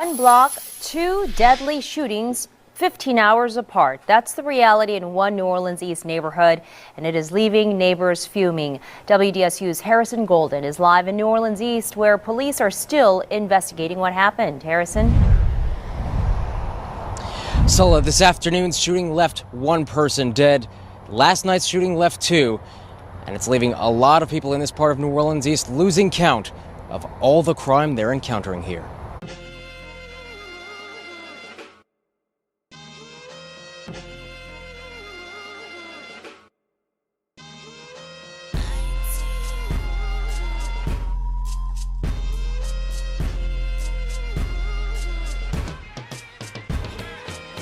one block, two deadly shootings 15 hours apart. That's the reality in one New Orleans East neighborhood, and it is leaving neighbors fuming. WDSU's Harrison Golden is live in New Orleans East, where police are still investigating what happened. Harrison? Sulla, this afternoon's shooting left one person dead. Last night's shooting left two, and it's leaving a lot of people in this part of New Orleans East losing count of all the crime they're encountering here.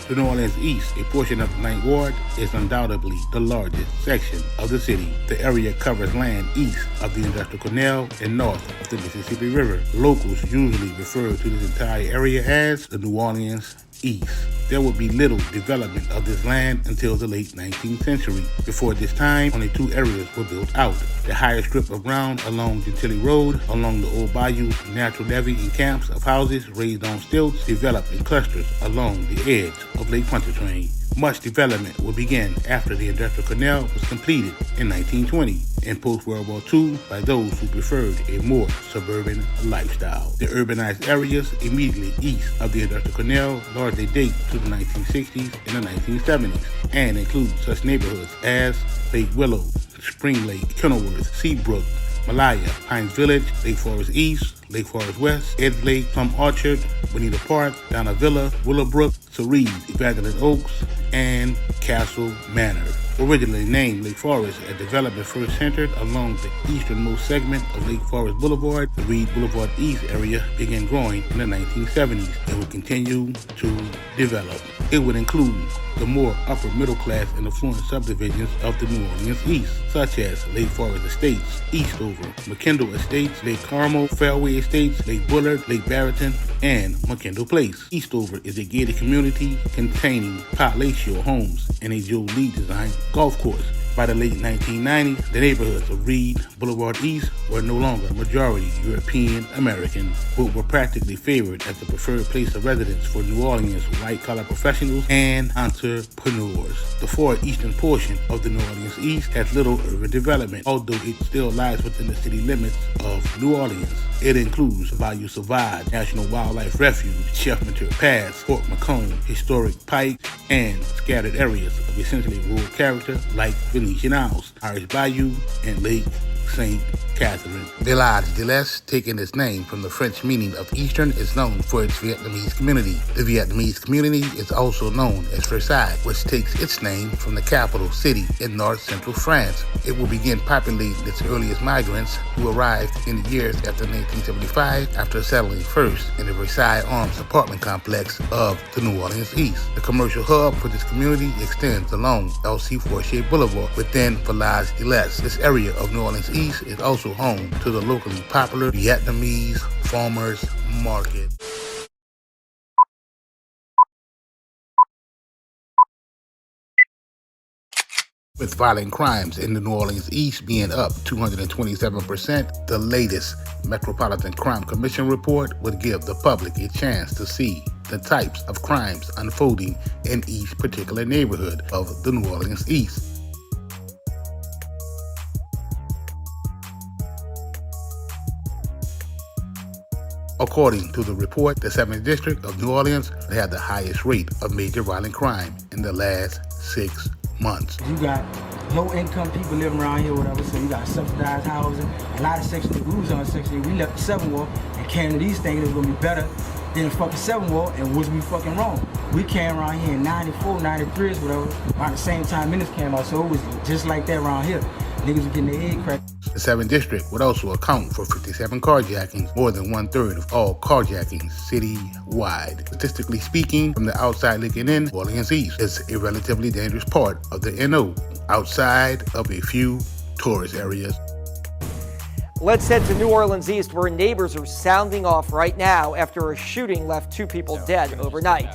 The New Orleans East, a portion of the Ninth Ward, is undoubtedly the largest section of the city. The area covers land east of the Industrial Canal and north of the Mississippi River. Locals usually refer to this entire area as the New Orleans East. There would be little development of this land until the late 19th century. Before this time, only two areas were built out. The higher strip of ground along Gentilly Road, along the old bayou, natural levee and camps of houses raised on stilts developed in clusters along the edge of Lake Pontchartrain. Much development would begin after the Industrial Canal was completed in 1920 and post-World War II by those who preferred a more suburban lifestyle. The urbanized areas immediately east of the Industrial Canal largely date to the 1960s and the 1970s and include such neighborhoods as Lake Willow, Spring Lake, Kenilworth, Seabrook, Malaya, Pines Village, Lake Forest East, Lake Forest West, Ed Lake, Plum Orchard, Bonita Park, Donna Villa, Willowbrook, Cerise, Evangeline Oaks, and Castle Manor. Originally named Lake Forest, a development first centered along the easternmost segment of Lake Forest Boulevard, the Reed Boulevard East area began growing in the 1970s and would continue to develop. It would include the more upper middle class and affluent subdivisions of the New Orleans East, such as Lake Forest Estates, Eastover, McKendall Estates, Lake Carmel, Fairway Estates, Lake Bullard, Lake Barrington, and McKendall Place. Eastover is a gated community containing palatial homes and a Joe Lee designed golf course. By the late 1990s, the neighborhoods of Reed Boulevard East were no longer majority European American, but were practically favored as the preferred place of residence for New Orleans white-collar professionals and entrepreneurs. The far eastern portion of the New Orleans East has little urban development, although it still lies within the city limits of New Orleans. It includes Bayou Sauvage National Wildlife Refuge, Chef Menteur Pass, Fort McComb, historic Pike, and scattered areas of essentially rural character like Venetian Isles, Irish Bayou, and Lake St. Catherine. Village de l'Est, taking its name from the French meaning of Eastern, is known for its Vietnamese community. The Vietnamese community is also known as Versailles, which takes its name from the capital city in north-central France. It will begin populating its earliest migrants who arrived in the years after 1975 after settling first in the Versailles Arms apartment complex of the New Orleans East. The commercial hub for this community extends along L.C. Fortier Boulevard within Village de l'Est. This area of New Orleans East is also home to the locally popular Vietnamese Farmers Market. With violent crimes in the New Orleans East being up 227%, the latest Metropolitan Crime Commission report would give the public a chance to see the types of crimes unfolding in each particular neighborhood of the New Orleans East. According to the report, the 7th District of New Orleans had the highest rate of major violent crime in the last 6 months. You got low-income people living around here, whatever, so you got subsidized housing. A lot of Section 8, we was on Section 8, we left the 7th Ward and came to these thinking it was going to be better than the fucking 7th Ward, and was we fucking wrong. We came around here in 94, 93, whatever, around the same time minutes came out, so it was just like that around here. Niggas were getting their head cracked. The 7th District would also account for 57 carjackings, more than 1/3 of all carjackings citywide. Statistically speaking, from the outside looking in, New Orleans East is a relatively dangerous part of the NO, outside of a few tourist areas. Let's head to New Orleans East, where neighbors are sounding off right now after a shooting left 2 people dead overnight.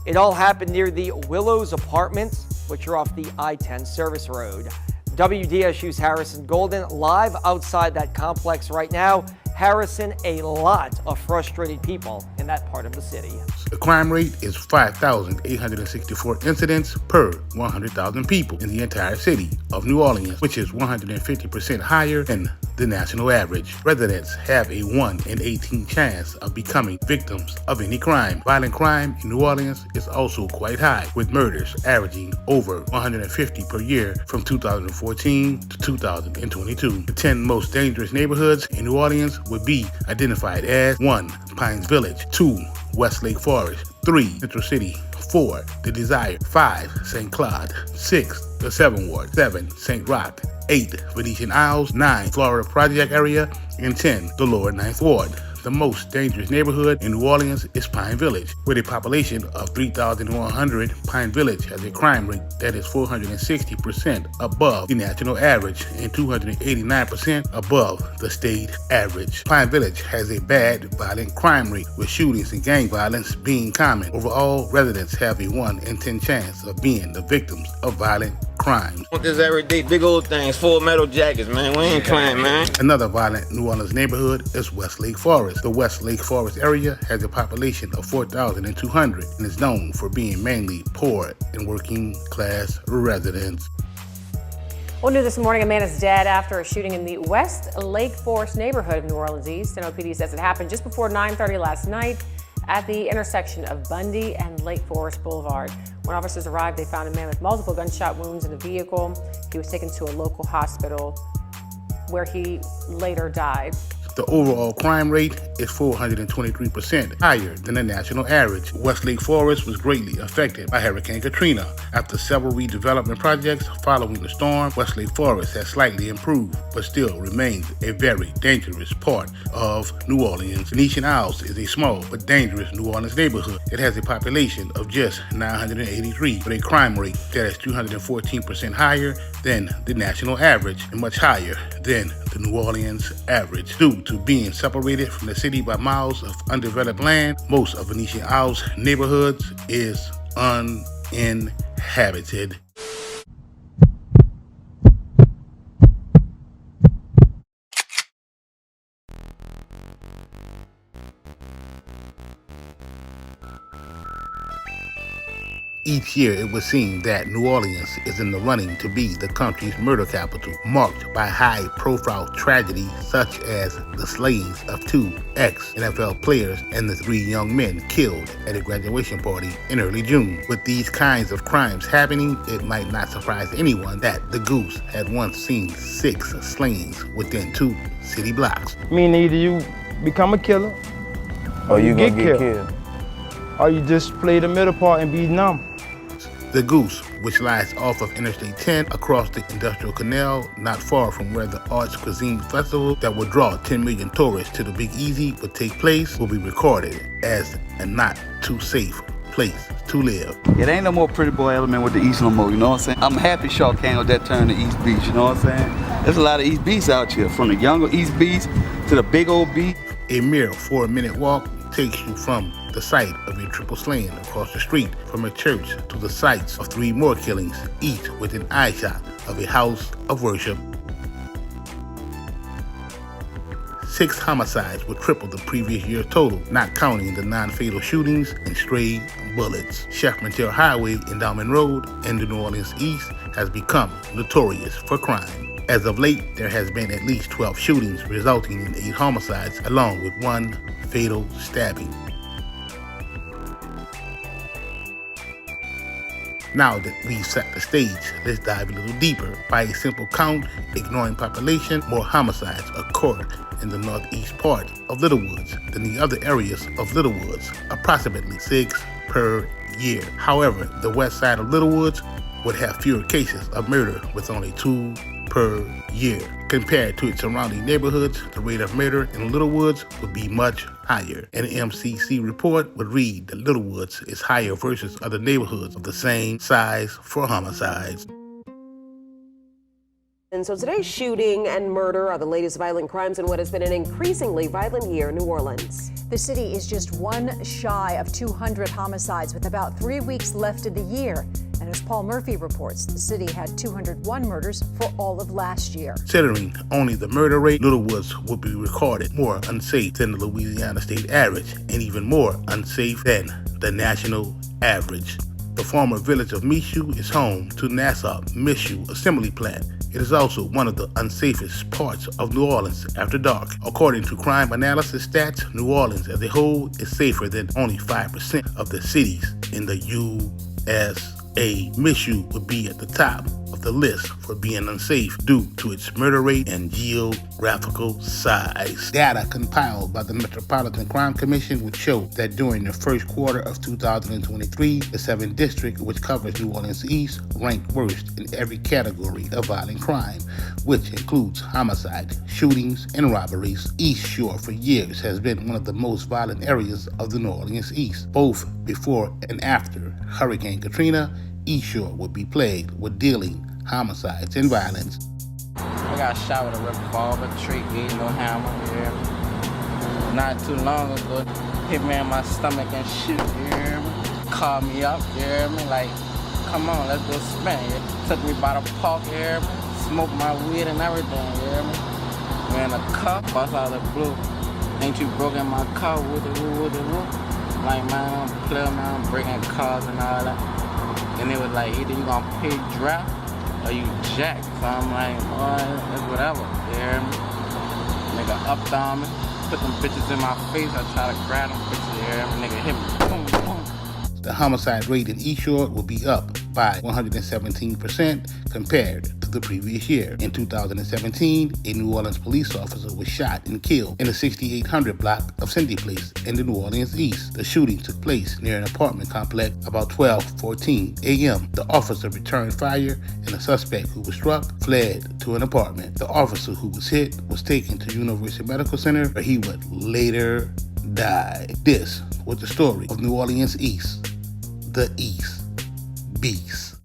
It all happened near the Willows Apartments, which are off the I-10 service road. WDSU's Harrison Golden live outside that complex right now. Harrison, a lot of frustrated people in that part of the city. The crime rate is 5,864 incidents per 100,000 people in the entire city of New Orleans, which is 150% higher than the national average. Residents have a 1 in 18 chance of becoming victims of any crime. Violent crime in New Orleans is also quite high, with murders averaging over 150 per year from 2014 to 2022. The 10 most dangerous neighborhoods in New Orleans would be identified as 1. Pines Village, 2. Westlake Forest, 3. Central City, 4. The Desire, 5. St. Claude, 6. The 7th Ward, 7. St. Roch, 8. Venetian Isles, 9. Florida Project Area, and 10. The Lower 9th Ward. The most dangerous neighborhood in New Orleans is Pine Village. With a population of 3,100, Pine Village has a crime rate that is 460% above the national average and 289% above the state average. Pine Village has a bad violent crime rate, with shootings and gang violence being common. Overall, residents have a 1 in 10 chance of being the victims of violent crimes. Want this everyday big old things, full metal jackets, man. We ain't playing, man. Another violent New Orleans neighborhood is Westlake Forest. The Westlake Forest area has a population of 4,200 and is known for being mainly poor and working class residents. Well, new this morning, a man is dead after a shooting in the West Lake Forest neighborhood of New Orleans East. NOPD says it happened just before 9:30 last night at the intersection of Bundy and Lake Forest Boulevard. When officers arrived, they found a man with multiple gunshot wounds in the vehicle. He was taken to a local hospital where he later died. The overall crime rate is 423% higher than the national average. Westlake Forest was greatly affected by Hurricane Katrina. After several redevelopment projects following the storm, Westlake Forest has slightly improved, but still remains a very dangerous part of New Orleans. Venetian Isles is a small but dangerous New Orleans neighborhood. It has a population of just 983, with a crime rate that is 214% higher than the national average and much higher than the New Orleans average. Due to being separated from the city by miles of undeveloped land, most of Venetian Isles neighborhoods is uninhabited. Each year, it would seem that New Orleans is in the running to be the country's murder capital, marked by high-profile tragedies such as the slayings of 2 ex-NFL players and the 3 young men killed at a graduation party in early June. With these kinds of crimes happening, it might not surprise anyone that the Goose had once seen 6 slayings within 2 city blocks. Meaning either you become a killer or you get killed. Or you just play the middle part and be numb. The Goose, which lies off of Interstate 10 across the Industrial Canal, not far from where the Arts Cuisine Festival that would draw 10 million tourists to the Big Easy would take place, will be recorded as a not too safe place to live. It ain't no more pretty boy element with the East no more, you know what I'm saying? I'm happy Shark Canyon that turned to East Beach, you know what I'm saying? There's a lot of East Beats out here, from the younger East Beats to the big old beat. A mere 4-minute walk takes you from the site of a triple slaying across the street from a church to the sites of 3 more killings, each within eyeshot of a house of worship. 6 homicides would triple the previous year's total, not counting the non-fatal shootings and stray bullets. Chef Montel Highway in Dalman Road in the New Orleans East has become notorious for crime. As of late, there has been at least 12 shootings, resulting in 8 homicides, along with 1 fatal stabbing. Now that we've set the stage, let's dive a little deeper. By a simple count, ignoring population, more homicides occur in the northeast part of Little Woods than the other areas of Little Woods, approximately 6 per year. However, the west side of Little Woods would have fewer cases of murder, with only 2 per year. Compared to its surrounding neighborhoods, the rate of murder in Little Woods would be much higher. An MCC report would read that Little Woods is higher versus other neighborhoods of the same size for homicides. And so today's shooting and murder are the latest violent crimes in what has been an increasingly violent year in New Orleans. The city is just 1 shy of 200 homicides with about 3 weeks left in the year. And as Paul Murphy reports, the city had 201 murders for all of last year. Considering only the murder rate, Little Woods would be recorded more unsafe than the Louisiana state average and even more unsafe than the national average. The former village of Michoud is home to Nassau Michoud Assembly Plant. It is also one of the unsafest parts of New Orleans after dark. According to crime analysis stats, New Orleans as a whole is safer than only 5% of the cities in the USA. Michoud would be at the top of the list for being unsafe due to its murder rate and geographical size. Data compiled by the Metropolitan Crime Commission would show that during the first quarter of 2023, the 7th District, which covers New Orleans East, ranked worst in every category of violent crime, which includes homicide, shootings, and robberies. East Shore for years has been one of the most violent areas of the New Orleans East. Both before and after Hurricane Katrina, East Shore would be plagued with dealing, homicides, and violence. I got shot with a revolver, trick, no hammer, yeah. Not too long ago, hit me in my stomach and shit, yeah. Called me up, yeah, like, come on, let's go spin, yeah. Took me by the park, yeah, smoked my weed and everything, yeah. We in a car, bust out the blue. Ain't you broken my car, with the woo. Like, man, I'm playing, man, I'm breaking cars and all that. And it was like, either you gonna pay draft or you jack. So I'm like, oh, it's whatever. Yeah. Nigga upped on me, put them bitches in my face. I try to grab them bitches. Yeah. Nigga hit me. Boom, boom. The homicide rate in East Shore will be up by 117% compared to the previous year. In 2017, a New Orleans police officer was shot and killed in the 6800 block of Cindy Place in the New Orleans East. The shooting took place near an apartment complex about 12:14 a.m. The officer returned fire and the suspect who was struck fled to an apartment. The officer who was hit was taken to University Medical Center where he would later die. This was the story of New Orleans East, the East Beast.